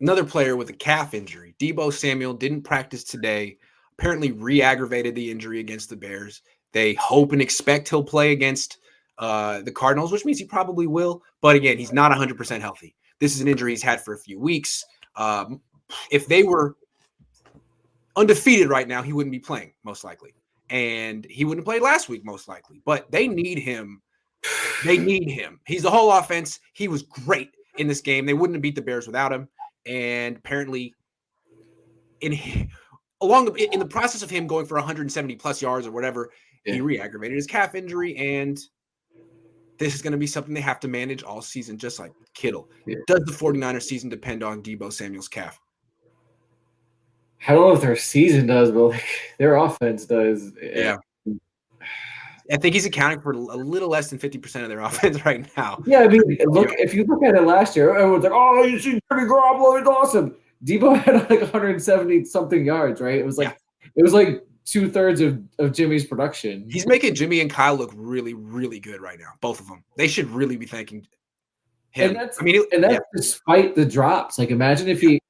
Another player with a calf injury. Deebo Samuel didn't practice today. Apparently re-aggravated the injury against the Bears. They hope and expect he'll play against the Cardinals, which means he probably will. But again, he's not 100% healthy. This is an injury he's had for a few weeks. If they were undefeated right now, he wouldn't be playing, most likely. And he wouldn't play last week, most likely. But they need him. They need him. He's the whole offense. He was great in this game. They wouldn't have beat the Bears without him. And apparently, in the process of him going for 170 plus yards or whatever, he re-aggravated his calf injury, and this is going to be something they have to manage all season, just like Kittle. Does the 49ers season depend on Deebo Samuel's calf? I don't know if their season does, but like their offense does. Yeah. I think he's accounting for a little less than 50% of their offense right now. Yeah, I mean, if you look at it last year, everyone's like, "Oh, you see Jimmy Garoppolo is awesome." Deebo had like 170 something yards, right? It was like 2/3 of Jimmy's production. He's making Jimmy and Kyle look really, really good right now. Both of them. They should really be thanking him. And that's despite the drops. Like, imagine if he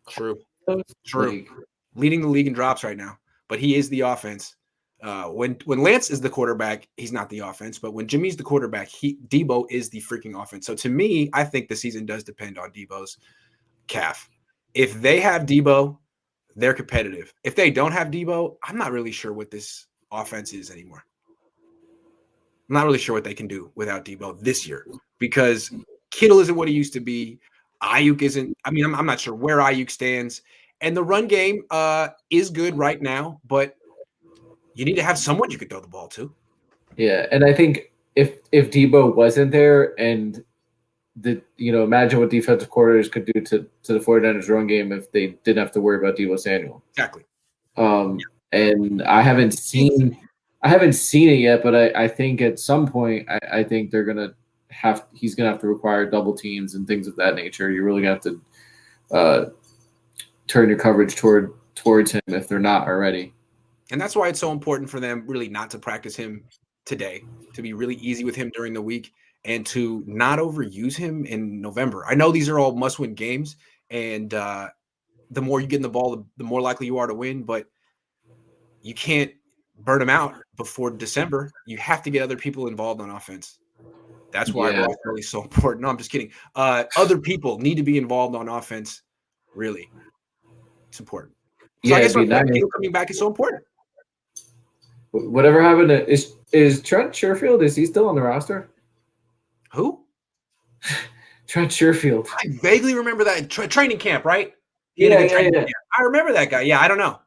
True. Like, leading the league in drops right now, but he is the offense. When Lance is the quarterback, he's not the offense. But when Jimmy's the quarterback, Deebo is the freaking offense. So to me, I think the season does depend on Deebo's calf. If they have Deebo, they're competitive. If they don't have Deebo, I'm not really sure what this offense is anymore. I'm not really sure what they can do without Deebo this year, because Kittle isn't what he used to be. Ayuk isn't. I mean, I'm not sure where Ayuk stands. And the run game is good right now, but you need to have someone you could throw the ball to. Yeah, and I think if Deebo wasn't there, and imagine what defensive coordinators could do to the 49ers run game if they didn't have to worry about Deebo Samuel. Exactly. And I haven't seen it yet, but I think at some point I think he's gonna have to require double teams and things of that nature. You're really gonna have to turn your coverage towards him if they're not already. And that's why it's so important for them really not to practice him today, to be really easy with him during the week, and to not overuse him in November. I know these are all must-win games, and the more you get in the ball, the more likely you are to win, but you can't burn him out before December. You have to get other people involved on offense. That's why it's really so important. No, I'm just kidding. Other people need to be involved on offense. Really, it's important. So I guess coming back is so important. Whatever happened to is Trent Sherfield? Is he still on the roster? Who? Trent Sherfield. I vaguely remember that training camp, right? Yeah. I remember that guy. Yeah, I don't know.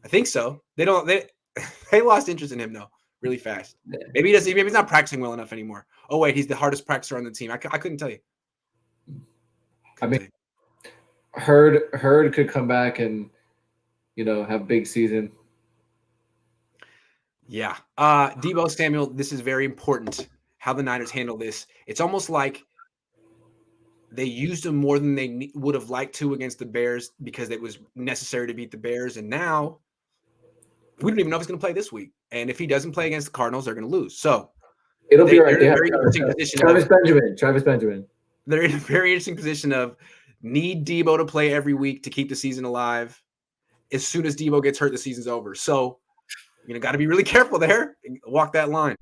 I think so. They lost interest in him though, really fast. Maybe he doesn't. Maybe he's not practicing well enough anymore. Oh wait, he's the hardest practicer on the team. I couldn't tell you. Hurd could come back and have a big season. Yeah. Deebo Samuel, this is very important how the Niners handle this. It's almost like they used him more than they would have liked to against the Bears because it was necessary to beat the Bears. And now we don't even know if he's going to play this week. And if he doesn't play against the Cardinals, they're going to lose. So it'll be right. Travis Benjamin. They're in a very interesting position of need Deebo to play every week to keep the season alive. As soon as Deebo gets hurt, the season's over. So got to be really careful there and walk that line.